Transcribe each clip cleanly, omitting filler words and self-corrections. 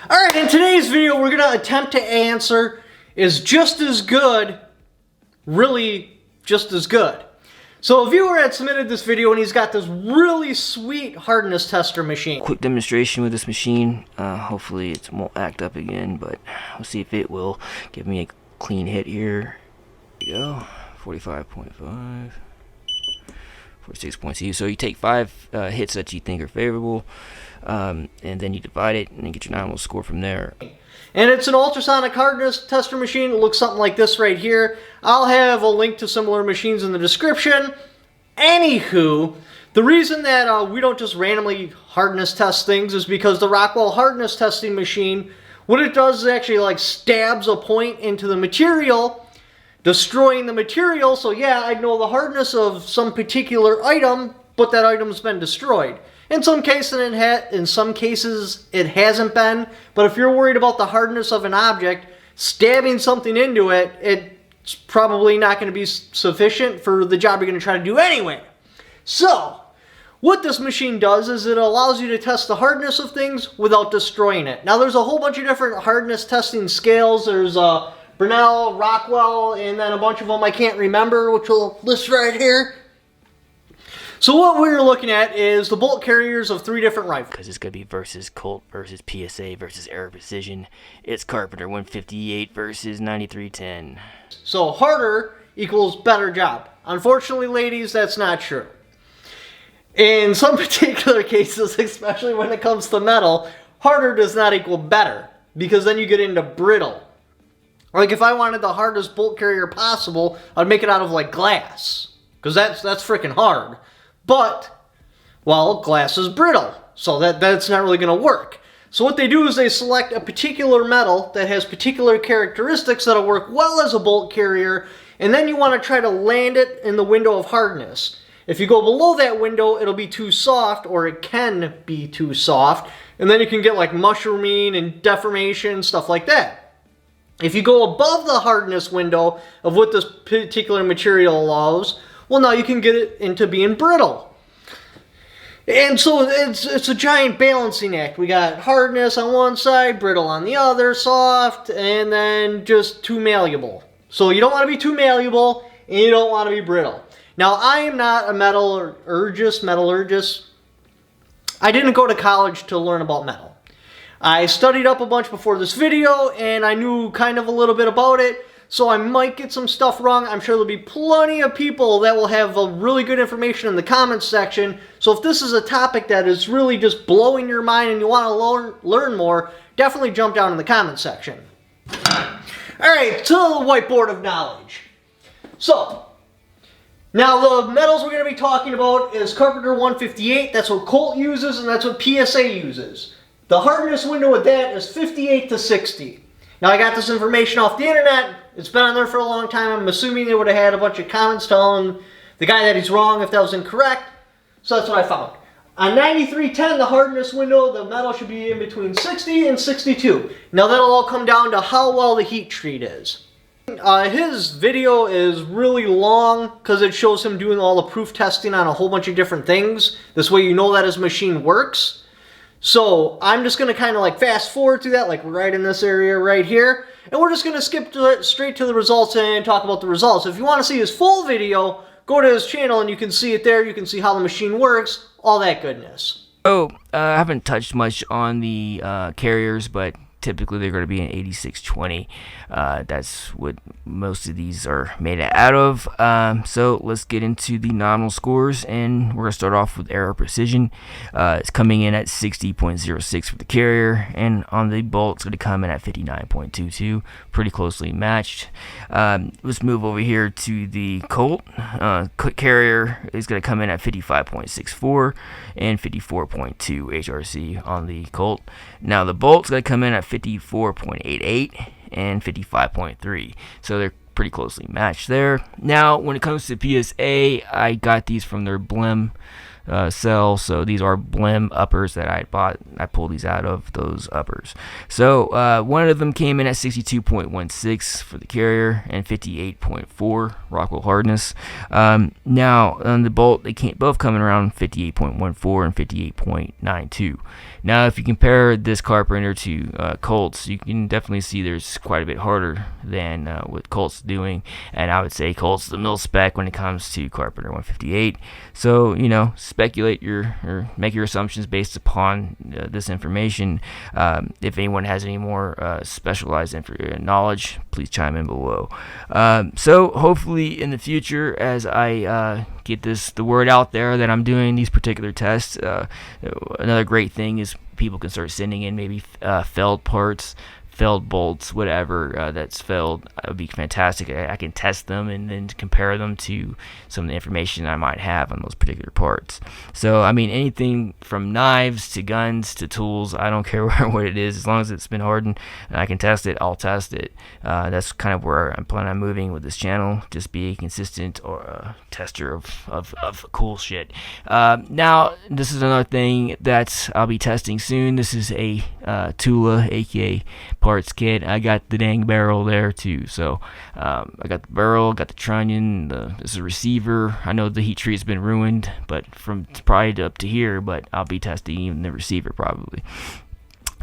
Alright, in today's video we're going to attempt to answer is just as good, really just as good. So a viewer had submitted this video and he's got this really sweet hardness tester machine. Quick demonstration with this machine. Hopefully it won't act up again, but we'll see if it will give me a clean hit here. There you go, 45.5. 46.2. So you take 5 hits that you think are favorable, and then you divide it and then get your nominal score from there. And it's an ultrasonic hardness tester machine. It looks something like this right here. I'll have a link to similar machines in the description. Anywho, the reason that we don't just randomly hardness test things is because the Rockwell hardness testing machine, what it does is actually like stabs a point into the material, destroying the material. So yeah, I know the hardness of some particular item, but that item's been destroyed. In some cases it hasn't been, but if you're worried about the hardness of an object, stabbing something into it, it's probably not going to be sufficient for the job you're going to try to do anyway. So, what this machine does is it allows you to test the hardness of things without destroying it. Now there's a whole bunch of different hardness testing scales. There's Brunel, Rockwell, and then a bunch of them I can't remember, which we'll list right here. So what we're looking at is the bolt carriers of 3 different rifles. Because it's going to be versus Colt versus PSA versus Air Precision. It's Carpenter 158 versus 9310. So harder equals better job. Unfortunately, ladies, that's not true. In some particular cases, especially when it comes to metal, harder does not equal better, because then you get into brittle. Like if I wanted the hardest bolt carrier possible, I'd make it out of like glass, because that's freaking hard. But, well, glass is brittle, so that's not really going to work. So what they do is they select a particular metal that has particular characteristics that'll work well as a bolt carrier, and then you want to try to land it in the window of hardness. If you go below that window, it'll be too soft, or it can be too soft, and then you can get like mushrooming and deformation, stuff like that. If you go above the hardness window of what this particular material allows, well, now you can get it into being brittle. And so it's a giant balancing act. We got hardness on one side, brittle on the other, soft, and then just too malleable. So you don't want to be too malleable, and you don't want to be brittle. Now, I am not a metallurgist. I didn't go to college to learn about metal. I studied up a bunch before this video, and I knew kind of a little bit about it. So I might get some stuff wrong. I'm sure there'll be plenty of people that will have really good information in the comments section. So if this is a topic that is really just blowing your mind and you want to learn more, definitely jump down in the comments section. Alright, to the Whiteboard of Knowledge. So, now the metals we're going to be talking about is Carpenter 158. That's what Colt uses, and that's what PSA uses. The hardness window with that is 58 to 60. Now, I got this information off the internet. It's been on there for a long time. I'm assuming they would have had a bunch of comments telling the guy that he's wrong if that was incorrect. So that's what I found. On 9310, the hardness window, the metal should be in between 60 and 62. Now, that'll all come down to how well the heat treat is. His video is really long because it shows him doing all the proof testing on a whole bunch of different things. This way you know that his machine works. So I'm just going to kind of like fast forward through that, like right in this area right here. And we're just going to skip straight to the results and talk about the results. If you want to see his full video, go to his channel and you can see it there. You can see how the machine works, all that goodness. Oh, I haven't touched much on the carriers, but typically they're going to be an 8620. That's what most of these are made out of. So let's get into the nominal scores, and we're going to start off with Air Precision. It's coming in at 60.06 for the carrier, and on the bolt it's going to come in at 59.22, pretty closely matched. Let's move over here to the Colt. Carrier is going to come in at 55.64 and 54.2 HRC on the Colt. Now the bolt's going to come in at 54.88 and 55.3, so they're pretty closely matched there. Now when it comes to PSA, I got these from their Blim cell, so these are Blim uppers that I bought. I pulled these out of those uppers. So one of them came in at 62.16 for the carrier and 58.4 Rockwell hardness. Now on the bolt, they both coming around 58.14 and 58.92. Now, if you compare this carpenter to Colts, you can definitely see there's quite a bit harder than what Colts doing, and I would say Colts the mil spec when it comes to carpenter 158. So, you know, speculate or make your assumptions based upon this information. If anyone has any more specialized knowledge, please chime in below. So hopefully in the future, as I get the word out there that I'm doing these particular tests, another great thing is people can start sending in maybe failed parts, failed bolts, whatever that's failed. That would be fantastic. I can test them and then compare them to some of the information I might have on those particular parts. So, I mean, anything from knives to guns to tools, I don't care what it is. As long as it's been hardened and I can test it, I'll test it. That's kind of where I'm planning on moving with this channel. Just be a consistent tester of cool shit. Now, this is another thing that I'll be testing soon. This is a Tula, aka parts kit. I got the dang barrel there too. So I got the barrel, got the trunnion, this is a receiver. I know the heat treat's been ruined, but from probably up to here, but I'll be testing even the receiver probably.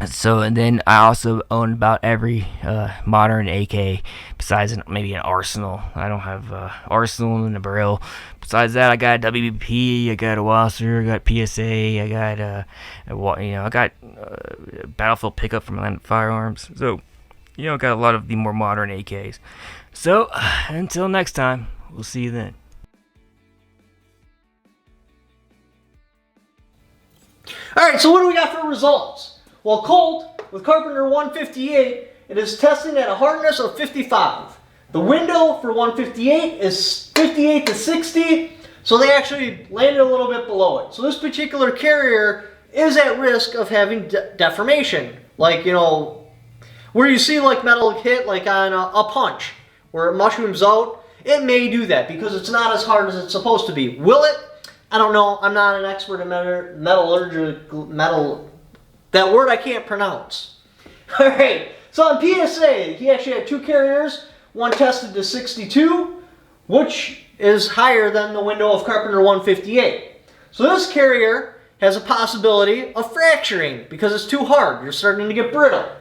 So, and then I also own about every modern AK besides maybe an Arsenal. I don't have Arsenal and a barrel. Besides that, I got a WBP, I got a Wasser, I got PSA, I got I got Battlefield pickup from Land Firearms. So, you know, got a lot of the more modern AKs. So, until next time, we'll see you then. All right, so what do we got for results? Well, Colt, with Carpenter 158, it is testing at a hardness of 55. The window for 158 is 58 to 60, so they actually landed a little bit below it. So this particular carrier is at risk of having deformation. Like, you know, where you see like metal hit like on a punch, where it mushrooms out, it may do that because it's not as hard as it's supposed to be. Will it? I don't know. I'm not an expert in metal. That word I can't pronounce. All right, so on PSA, he actually had two carriers. One tested to 62, which is higher than the window of Carpenter 158. So this carrier has a possibility of fracturing because it's too hard. You're starting to get brittle. And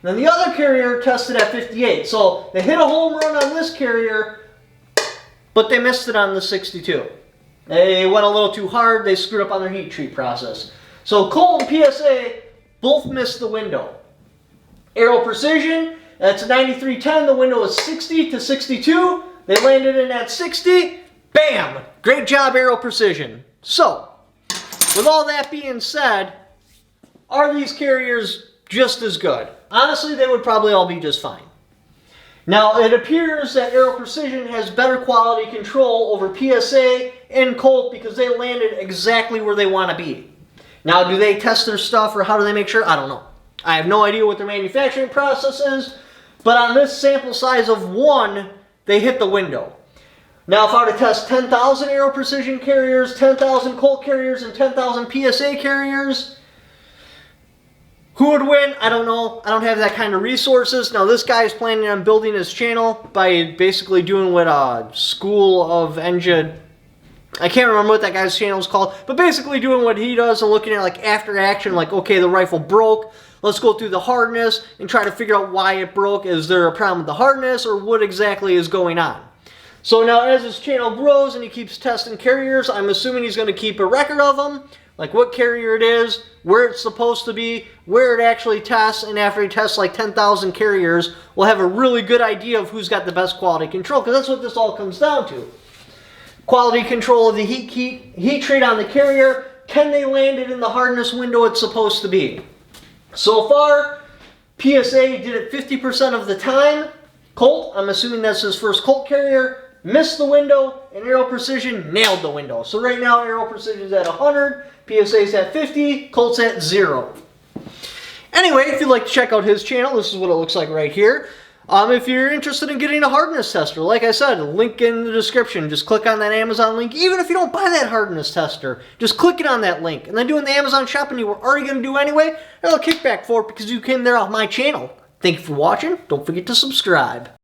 then the other carrier tested at 58. So they hit a home run on this carrier, but they missed it on the 62. They went a little too hard. They screwed up on their heat treat process. So Colt and PSA both missed the window. Aero Precision, that's a 9310. The window is 60 to 62. They landed in at 60. Bam! Great job, Aero Precision. So, with all that being said, are these carriers just as good? Honestly, they would probably all be just fine. Now, it appears that Aero Precision has better quality control over PSA and Colt because they landed exactly where they want to be. Now, do they test their stuff or how do they make sure? I don't know. I have no idea what their manufacturing process is, but on this sample size of 1, they hit the window. Now, if I were to test 10,000 Aero Precision carriers, 10,000 Colt carriers, and 10,000 PSA carriers, who would win? I don't know. I don't have that kind of resources. Now, this guy is planning on building his channel by basically doing what School of Engine, I can't remember what that guy's channel is called, but basically doing what he does and looking at like after action, like, okay, the rifle broke. Let's go through the hardness and try to figure out why it broke. Is there a problem with the hardness or what exactly is going on? So now as his channel grows and he keeps testing carriers, I'm assuming he's going to keep a record of them, like what carrier it is, where it's supposed to be, where it actually tests, and after he tests like 10,000 carriers, we'll have a really good idea of who's got the best quality control, because that's what this all comes down to. Quality control of the heat treat on the carrier. Can they land it in the hardness window it's supposed to be? So far, PSA did it 50% of the time. Colt, I'm assuming that's his first Colt carrier, missed the window, and Aero Precision nailed the window. So right now, Aero Precision's at 100, PSA's at 50, Colt's at 0. Anyway, if you'd like to check out his channel, this is what it looks like right here. If you're interested in getting a hardness tester, like I said, link in the description. Just click on that Amazon link. Even if you don't buy that hardness tester, just click it on that link. And then doing the Amazon shopping you were already going to do anyway, a little kickback for it because you came there off my channel. Thank you for watching. Don't forget to subscribe.